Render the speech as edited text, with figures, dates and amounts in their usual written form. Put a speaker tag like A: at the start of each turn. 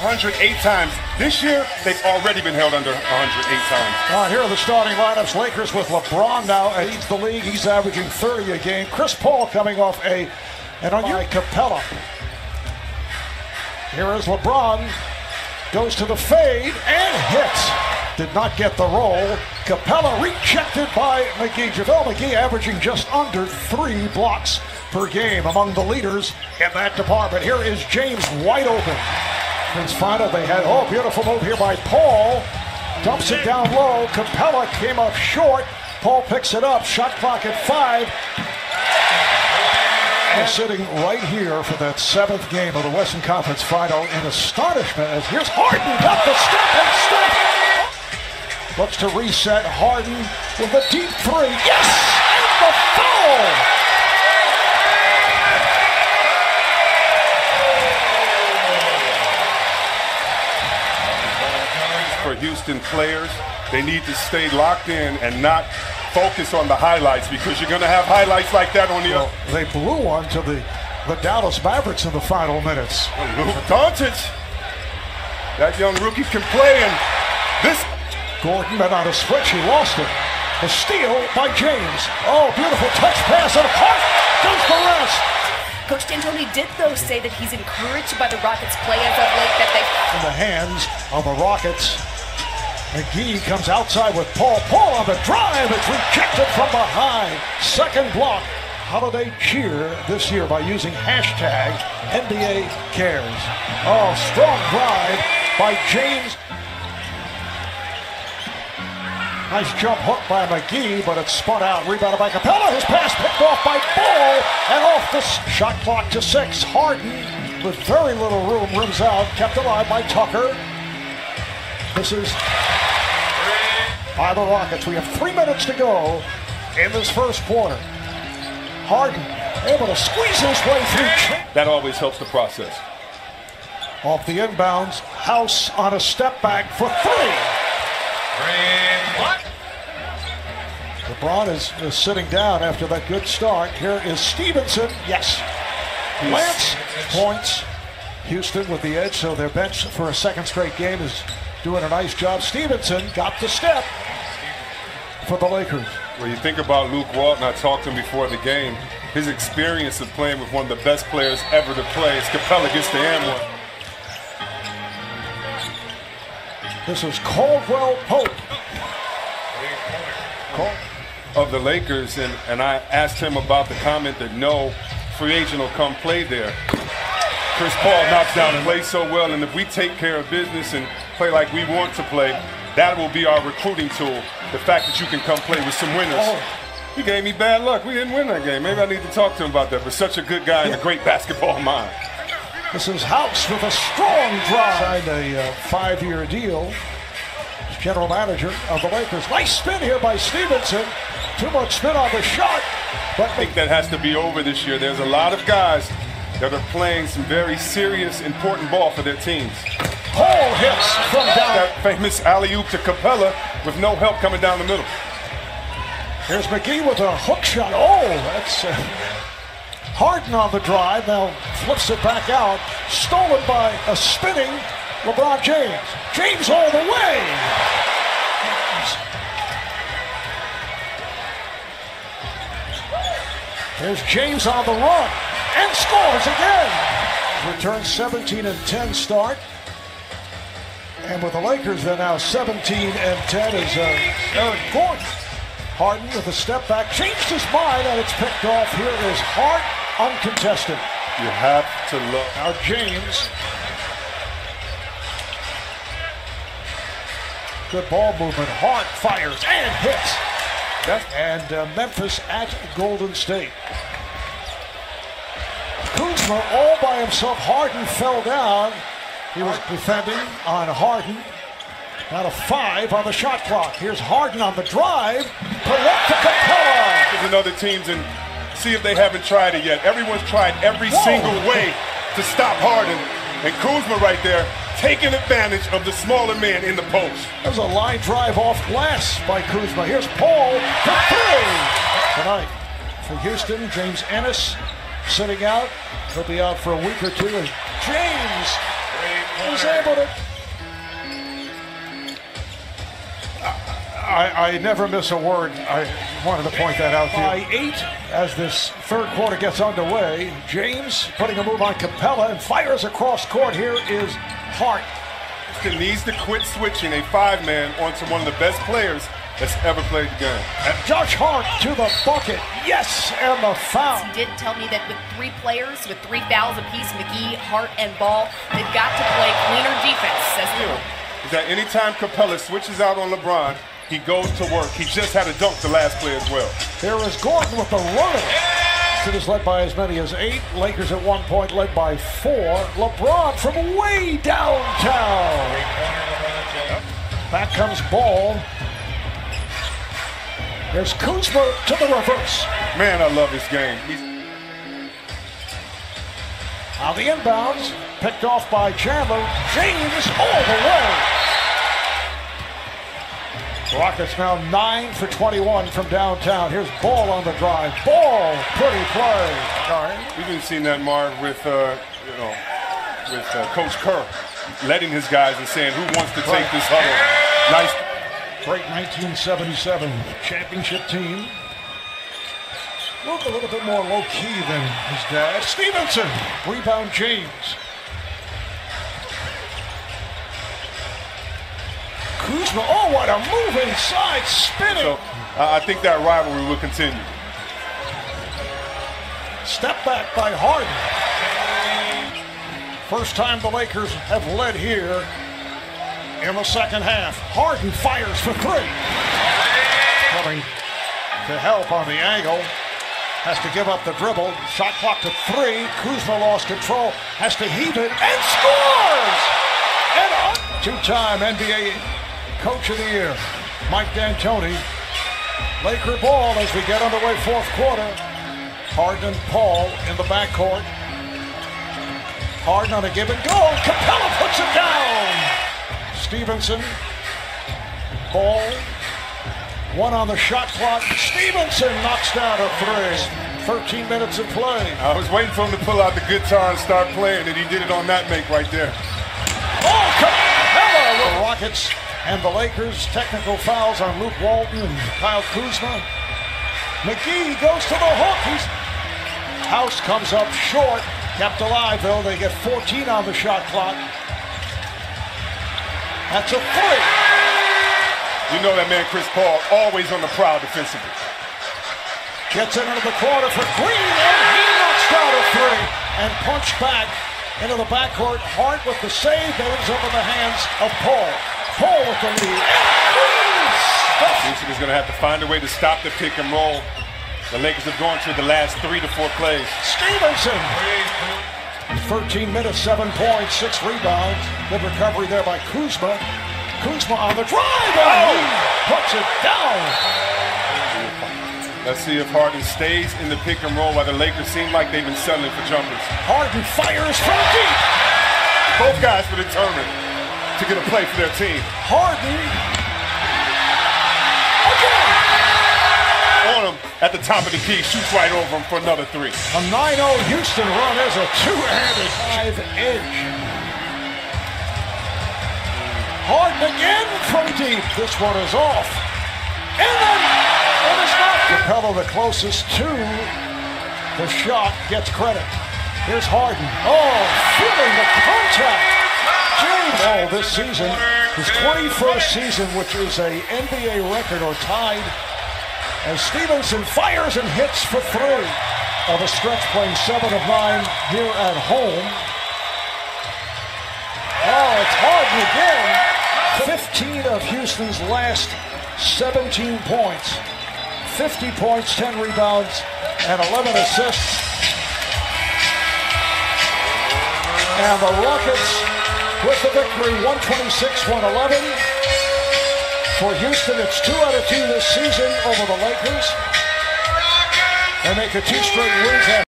A: 108 times. This year, they've already been held under 108 times.
B: All right, here are the starting lineups. Lakers with LeBron now leads the league. He's averaging 30 a game. Chris Paul coming off an by Capella. Here is LeBron. Goes to the fade and hits. Did not get the roll. Capella rejected by McGee. JaVale McGee averaging just under 3 blocks per game, among the leaders in that department. Here is James wide open. Prince Fido, they had, beautiful move here by Paul. Dumps it down low. Capella came up short. Paul picks it up. Shot clock at 5. And sitting right here for that 7th game of the Western Conference Final in astonishment as here's Harden. Got the step and step. Looks to reset. Harden with a deep 3. Yes! And the foul!
A: For Houston players, they need to stay locked in and not focus on the highlights, because you're going to have highlights like that on the other.
B: They blew one to the Dallas Mavericks in the final minutes.
A: Luka Doncic, that young rookie can play, and this.
B: Gordon been on a switch, he lost it. A steal by James. Oh, beautiful touch pass, and Hart does the rest.
C: Coach D'Antoni did, though, say that he's encouraged by the Rockets' play as of late, that they...
B: In the hands of the Rockets. McGee comes outside with Paul. Paul on the drive. It's rejected from behind. Second block. Holiday cheer this year by using hashtag NBA Cares. Oh, strong drive by James. Nice jump hook by McGee, but it's spun out. Rebounded by Capella. His pass picked off by Ball. And off the shot clock to 6. Harden, with very little room, rims out. Kept alive by Tucker. This is by the Rockets. We have 3 minutes to go in this first quarter. Harden able to squeeze his way through.
A: That always helps the process.
B: Off the inbounds. House on a step back for 3. LeBron is sitting down after that good start. Here is Stevenson. Yes. Lance points. Houston with the edge, so their bench for a second straight game is doing a nice job. Stevenson got the step for the Lakers.
A: When you think about Luke Walton, I talked to him before the game. His experience of playing with one of the best players ever to play is Capella gets the and one.
B: This is Caldwell Pope.
A: Of the Lakers, and I asked him about the comment that no free agent will come play there. Chris Paul knocks down and plays so well, and if we take care of business and play like we want to play, that will be our recruiting tool. The fact that you can come play with some winners. He gave me bad luck. We didn't win that game. Maybe I need to talk to him about that, but such a good guy and a great basketball mind.
B: This is House with a strong drive. Signed a 5-year deal. General manager of the Lakers. Nice spin here by Stevenson. Too much spin on the shot. But
A: I think that has to be over this year. There's a lot of guys that are playing some very serious, important ball for their teams.
B: Paul hits from down.
A: That famous alley-oop to Capella with no help coming down the middle.
B: Here's McGee with a hook shot. Oh, that's Harden on the drive. Now flips it back out. Stolen by a spinning LeBron James. James all the way. There's James on the run and scores again. Return 17-10 start. And with the Lakers, they're now 17-10 is Eric Gordon. Harden with a step back, changed his mind, and it's picked off. Here is Hart, uncontested.
A: You have to look.
B: Now James. Good ball movement. Hart fires and hits. And Memphis at Golden State. Kuzma all by himself. Harden fell down. He was defending on Harden. Now a 5 on the shot clock. Here's Harden on the drive. Correct to Capella.
A: There's another teams and see if they haven't tried it yet. Everyone's tried every single way to stop Harden. And Kuzma right there taking advantage of the smaller man in the post.
B: There's a line drive off glass by Kuzma. Here's Paul for 3 tonight. For Houston, James Ennis sitting out. He'll be out for a week or two as James was able to. I never miss a word. I wanted to point that out to you. By 8 as this third quarter gets underway. James putting a move on Capella and fires across court. Here is Hart.
A: Houston needs to quit switching a 5-man onto one of the best players that's ever played the game.
B: And Josh Hart to the bucket. Yes, and the foul.
C: He did tell me that with 3 players, with 3 fouls apiece, McGee, Hart, and Ball, they've got to play cleaner defense.
A: Is that anytime Capella switches out on LeBron, he goes to work. He just had to dunk the last play as well.
B: Here is Gordon with the runner. It is led by as many as 8. Lakers at one point led by 4. LeBron from way downtown. Back comes Ball. There's Kuzma to the reverse.
A: Man, I love his game.
B: On the inbounds, picked off by Chandler. James all the way. Rockets now 9 for 21 from downtown. Here's Ball on the drive. Ball, pretty play. All right.
A: We've been seeing that, Mark, with Coach Kerr letting his guys and saying who wants to take this huddle. Nice.
B: Great 1977 championship team. Looked a little bit more low-key than his dad. Stevenson, rebound James. Kuzma, oh, what a move inside, spinning.
A: So I think that rivalry will continue.
B: Step back by Harden. First time the Lakers have led here in the second half. Harden fires for 3. Coming to help on the angle. Has to give up the dribble. Shot clock to 3. Kuzma lost control. Has to heave it and scores! And two-time NBA Coach of the Year, Mike D'Antoni. Laker ball as we get underway fourth quarter. Harden and Paul in the backcourt. Harden on a give and go. Capella puts it down. Stevenson. Ball. 1 on the shot clock. Stevenson knocks down a 3. 13 minutes of play.
A: I was waiting for him to pull out the guitar and start playing, and he did it on that make right there.
B: Oh, Capella with the Rockets. And the Lakers, technical fouls on Luke Walton and Kyle Kuzma. McGee goes to the hook. House comes up short. Kept alive, though. They get 14 on the shot clock. That's a 3.
A: You know that man, Chris Paul, always on the prowl defensively.
B: Gets it into the corner for Green, and he knocks down a 3. And punched back into the backcourt. Hart with the save that ends up in the hands of Paul. Paul with the lead.
A: Houston is going to have to find a way to stop the pick and roll. The Lakers have gone through the last 3 to 4 plays.
B: Stevenson. 13 minutes, 7 points, 6 rebounds. Good recovery there by Kuzma. Kuzma on the drive. And he puts it down.
A: Let's see if Harden stays in the pick and roll while the Lakers seem like they've been settling for jumpers.
B: Harden fires from deep.
A: Both guys were determined to get a play for their team.
B: Harden again
A: on him at the top of the key, shoots right over him for another 3.
B: A 9-0 Houston run is a 2-handed 5-edge. Harden again from deep. This one is off. And then it is not. Capella, the closest to the shot, gets credit. Here's Harden. Oh, feeling the contact. James Ball this season, his 21st season, which is a NBA record or tied, as Stevenson fires and hits for 3 of a stretch, playing 7 of 9 here at home. Oh, it's Harden again. 15 of Houston's last 17 points. 50 points, 10 rebounds, and 11 assists. And the Rockets with the victory, 126-111. For Houston, it's 2 out of 2 this season over the Lakers. They make it 2 straight wins.